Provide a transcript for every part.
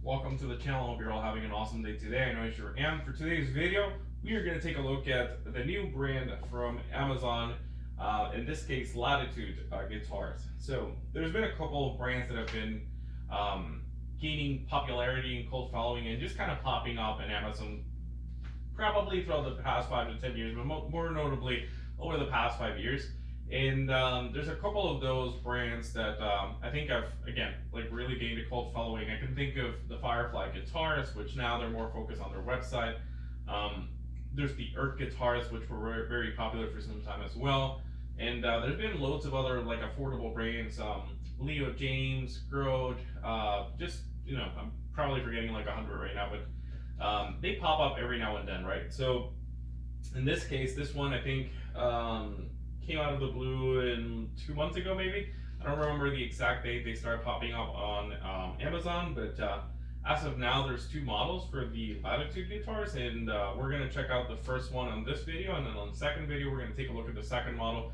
welcome to the channel. Hope you're all having an awesome day today. I know I sure am. For today's video, we are going to take a look at the new brand from Amazon, in this case Latitude guitars. So there's been a couple of brands that have been um, gaining popularity and cult following and just kind of popping up in Amazon probably throughout the past 5 to 10 years, but more notably over the past 5 years. And there's a couple of those brands that I think have, again, like really gained a cult following. I can think of the Firefly guitars, which now they're more focused on their website. There's the Earth guitars, which were very, very popular for some time as well. And there's been loads of other like affordable brands, Leo James, Grode, just, I'm probably forgetting like 100 right now, but they pop up every now and then, right? So in this case, this one I think came out of the blue in 2 months ago, maybe. I don't remember the exact date they started popping up on Amazon, but as of now, there's two models for the Latitude guitars, and we're gonna check out the first one on this video, and then on the second video, we're gonna take a look at the second model.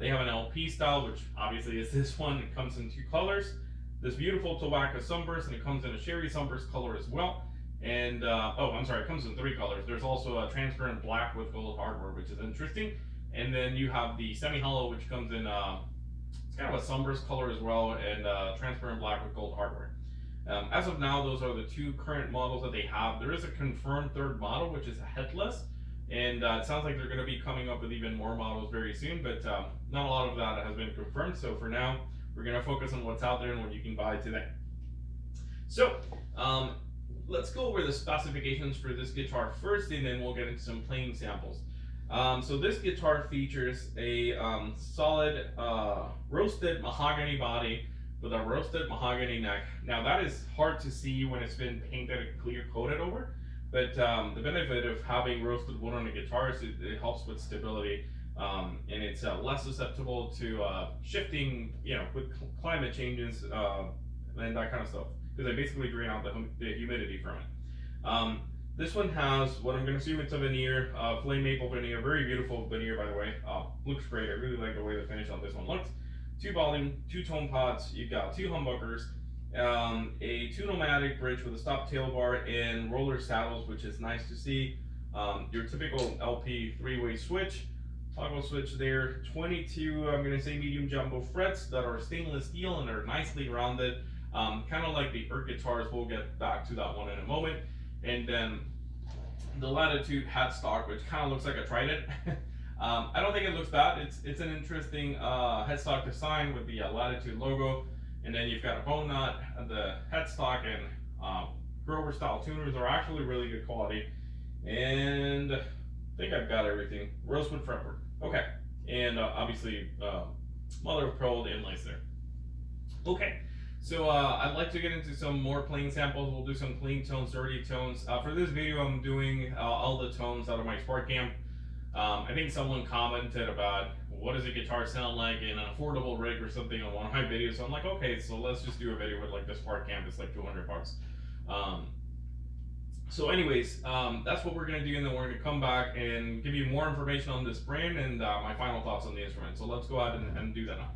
They have an LP style, which obviously is this one. It comes in two colors. This beautiful tobacco sunburst, and it comes in a cherry sunburst color as well. And oh, I'm sorry, it comes in three colors. There's also a transparent black with gold hardware, which is interesting. And then you have the semi-hollow, which comes in it's kind of a sunburst color as well, and transparent black with gold hardware. As of now, those are the two current models that they have. There is a confirmed third model, which is a headless, and it sounds like they're going to be coming up with even more models very soon, but not a lot of that has been confirmed. So for now, we're going to focus on what's out there and what you can buy today. So let's go over the specifications for this guitar first, and then we'll get into some playing samples. So this guitar features a solid roasted mahogany body with a roasted mahogany neck. Now that is hard to see when it's been painted and clear coated over, but the benefit of having roasted wood on a guitar is it helps with stability, and it's less susceptible to shifting, with climate changes and that kind of stuff, because they basically drain out the humidity from it. This one has what I'm going to assume it's a veneer, flame maple veneer, very beautiful veneer by the way. Looks great. I really like the way the finish on this one looks. Two volume, two tone pots. You've got two humbuckers, a two-nomadic bridge with a stop tail bar and roller saddles, which is nice to see. Your typical LP three-way switch, toggle switch there. 22, I'm going to say medium jumbo frets that are stainless steel and are nicely rounded, kind of like the Earth guitars. We'll get back to that one in a moment. And then the Latitude headstock, which kind of looks like a trident. I don't think it looks bad. It's an interesting headstock design with the Latitude logo. And then you've got a bone nut, the headstock, and Grover style tuners are actually really good quality. And I think I've got everything. Rosewood fretwork. Okay. And obviously mother of pearl inlays there. Okay. So I'd like to get into some more playing samples. We'll do some clean tones, dirty tones. For this video, I'm doing all the tones out of my Spark Amp. I think someone commented about what does a guitar sound like in an affordable rig or something on one of my videos. So I'm like, okay, so let's just do a video with like the Spark Amp. It's like 200 bucks. So anyways, that's what we're going to do, and then we're going to come back and give you more information on this brand and my final thoughts on the instrument. So let's go ahead and do that now.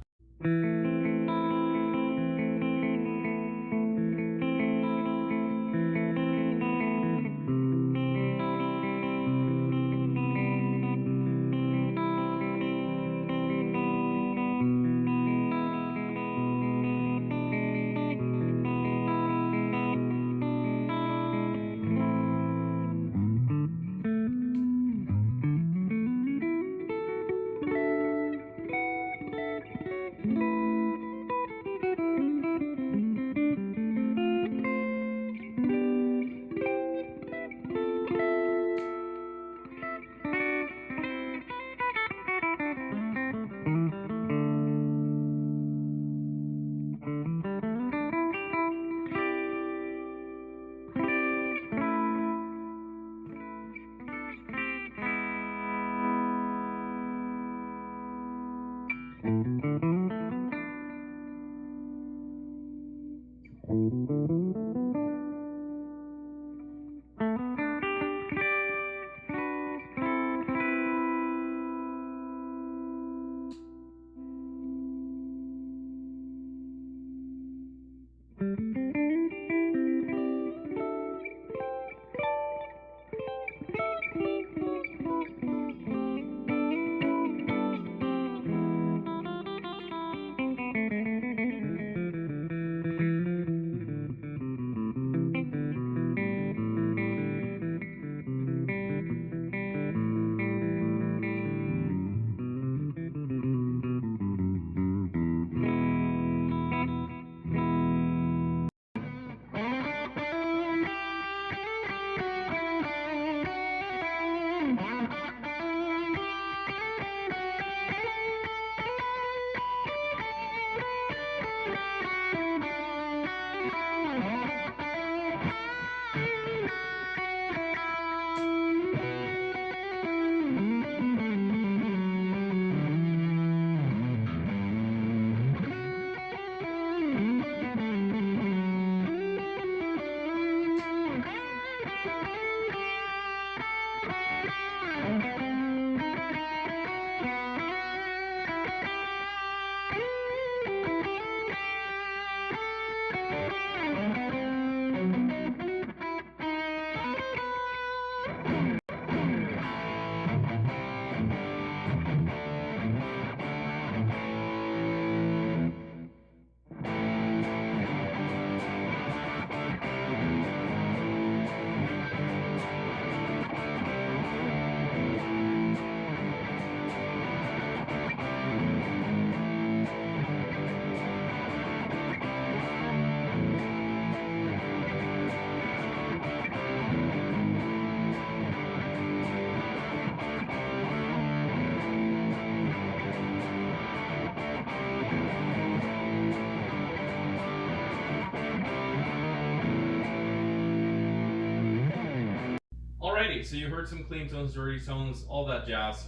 Alrighty, so you heard some clean tones, dirty tones, all that jazz.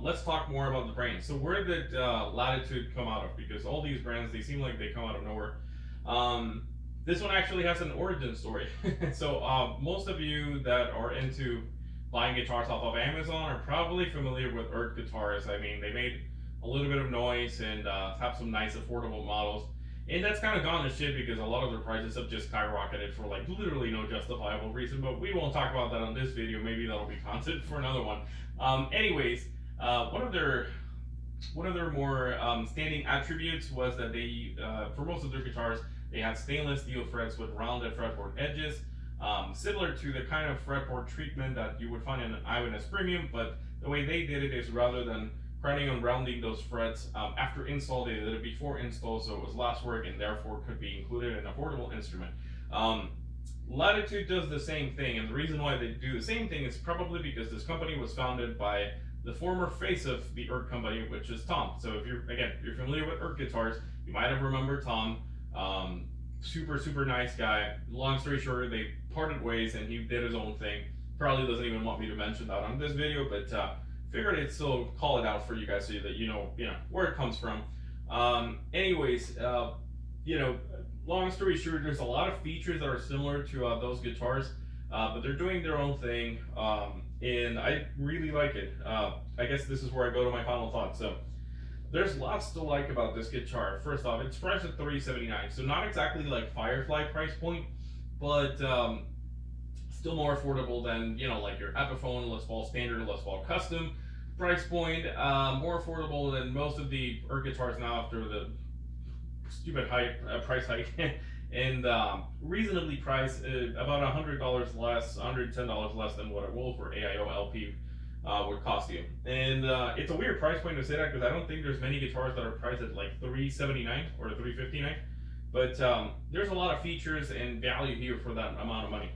Let's talk more about the brand. So where did Latitude come out of? Because all these brands, they seem like they come out of nowhere. Um, this one actually has an origin story. So most of you that are into buying guitars off of Amazon are probably familiar with Earth guitars. I mean, they made a little bit of noise and have some nice affordable models. And that's kind of gone to shit because a lot of their prices have just skyrocketed for like literally no justifiable reason. But we won't talk about that on this video. Maybe that'll be content for another one. Anyways, one of their more standing attributes was that they, for most of their guitars, they had stainless steel frets with rounded fretboard edges, similar to the kind of fretboard treatment that you would find in an Ibanez Premium. But the way they did it is rather than planning on rounding those frets after install, they did it before install, so it was less work and therefore could be included in an affordable instrument. Latitude does the same thing, and the reason why they do the same thing is probably because this company was founded by the former face of the Erg company, which is Tom. So if you're familiar with Erg guitars, you might have remembered Tom. Super nice guy. Long story short, they parted ways and he did his own thing. Probably doesn't even want me to mention that on this video, but figured I'd still call it out for you guys so that you know where it comes from. Anyways, long story short, there's a lot of features that are similar to those guitars, but they're doing their own thing, and I really like it. I guess this is where I go to my final thoughts. So there's lots to like about this guitar. First off, it's priced at $379, so not exactly like Firefly price point, but still more affordable than like your Epiphone Les Paul Standard, Les Paul Custom price point. More affordable than most of the Erg guitars now after the stupid price hike, and reasonably priced, about $100 less, $110 less than what a Wolf or AIO LP would cost you. And it's a weird price point to say that because I don't think there's many guitars that are priced at like $379 or $359, but there's a lot of features and value here for that amount of money.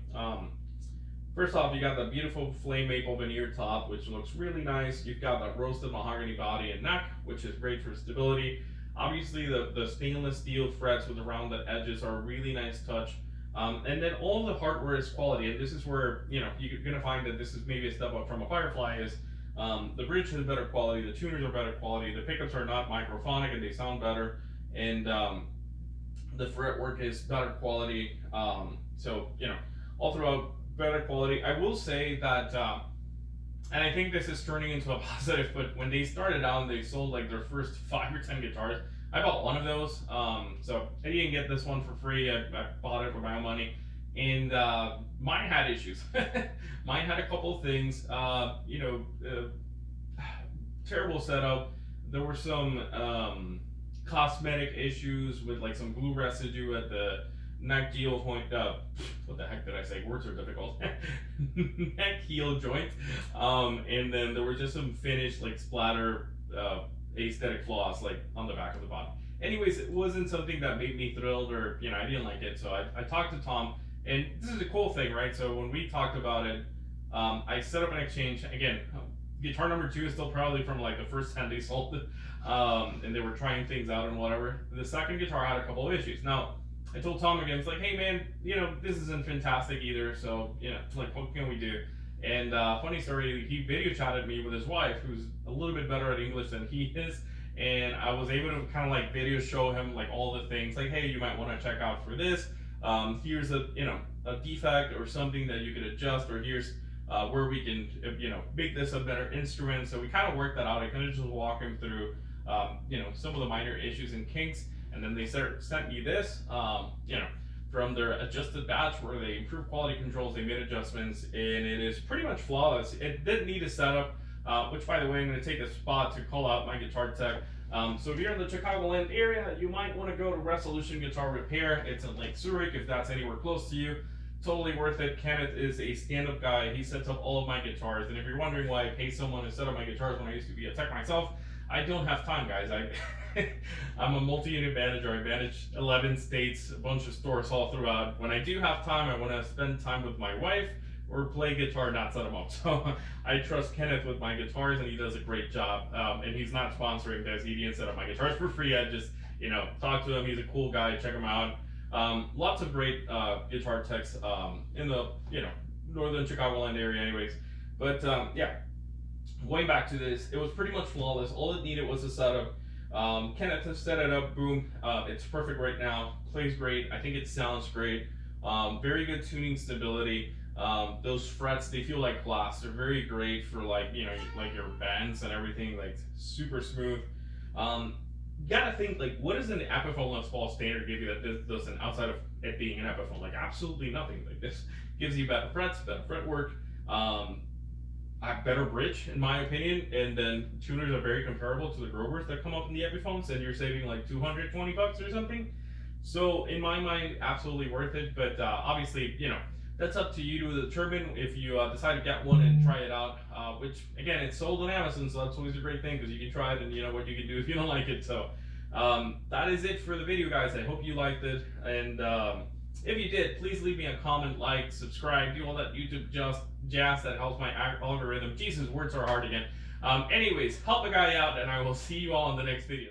First off, you got the beautiful flame maple veneer top, which looks really nice. You've got the roasted mahogany body and neck, which is great for stability. Obviously, the stainless steel frets with the rounded edges are a really nice touch. And then all the hardware is quality, and this is where you're gonna find that this is maybe a step up from a Firefly. Is the bridge is better quality, the tuners are better quality, the pickups are not microphonic and they sound better, and the fretwork is better quality. So all throughout better quality. I will say that, and I think this is turning into a positive, but when they started out, they sold like their first 5 or 10 guitars. I bought one of those, so I didn't get this one for free. I bought it for my own money, and mine had issues. Mine had a couple of things, terrible setup. There were some cosmetic issues with like some glue residue at the neck heel point. What the heck did I say? Words are difficult. Neck heel joint. And then there were just some finished like splatter aesthetic flaws like on the back of the body. Anyways, it wasn't something that made me thrilled or I didn't like it. So I talked to Tom, and this is a cool thing, right? So when we talked about it, I set up an exchange. Again, guitar number 2 is still probably from like the first 10 they sold, and they were trying things out and whatever. The second guitar had a couple of issues. Now I told Tom again, it's like, hey man, this isn't fantastic either, so like what can we do? And funny story, he video chatted me with his wife, who's a little bit better at English than he is, and I was able to kind of like video show him like all the things, like, hey, you might want to check out for this. Here's a defect or something that you could adjust, or here's where we can make this a better instrument. So we kind of worked that out. I kind of just walk him through some of the minor issues and kinks. And then they sent me this, from their adjusted batch where they improved quality controls, they made adjustments, and it is pretty much flawless. It did need a setup, which by the way, I'm going to take a spot to call out my guitar tech. So if you're in the Chicagoland area, you might want to go to Resolution Guitar Repair. It's in Lake Zurich, if that's anywhere close to you. Totally worth it. Kenneth is a stand-up guy. He sets up all of my guitars. And if you're wondering why I pay someone to set up my guitars when I used to be a tech myself, I don't have time, guys. I'm a multi-unit manager. I manage 11 states, a bunch of stores all throughout. When I do have time, I want to spend time with my wife or play guitar, not set them up. So I trust Kenneth with my guitars, and he does a great job. And he's not sponsoring this. He didn't set up my guitars for free. I just, talk to him. He's a cool guy. Check him out. Lots of great guitar techs in the, northern Chicagoland area, anyways. But yeah, going back to this, it was pretty much flawless. All it needed was a setup. Kenneth set it up, boom. It's perfect right now. Plays great. I think it sounds great. Very good tuning stability. Those frets, they feel like glass. They're very great for like, you know, like your bands and everything, like super smooth. Um, Gotta think like, what does an Epiphone Les Paul standard give you that this doesn't, outside of it being an Epiphone? Like absolutely nothing. Like this gives you better frets, better fretwork. Um, a better bridge in my opinion, and then tuners are very comparable to the Grovers that come up in the Epiphones, and you're saving like 220 bucks or something. So in my mind, absolutely worth it. But obviously, you know, that's up to you to determine if you decide to get one and try it out. Which again, it's sold on Amazon, so that's always a great thing because you can try it and you know what you can do if you don't like it. So that is it for the video, guys. I hope you liked it, and if you did, please leave me a comment, like, subscribe, do all that YouTube jazz that helps my algorithm. Jesus, words are hard again. Anyways, help a guy out, and I will see you all in the next video.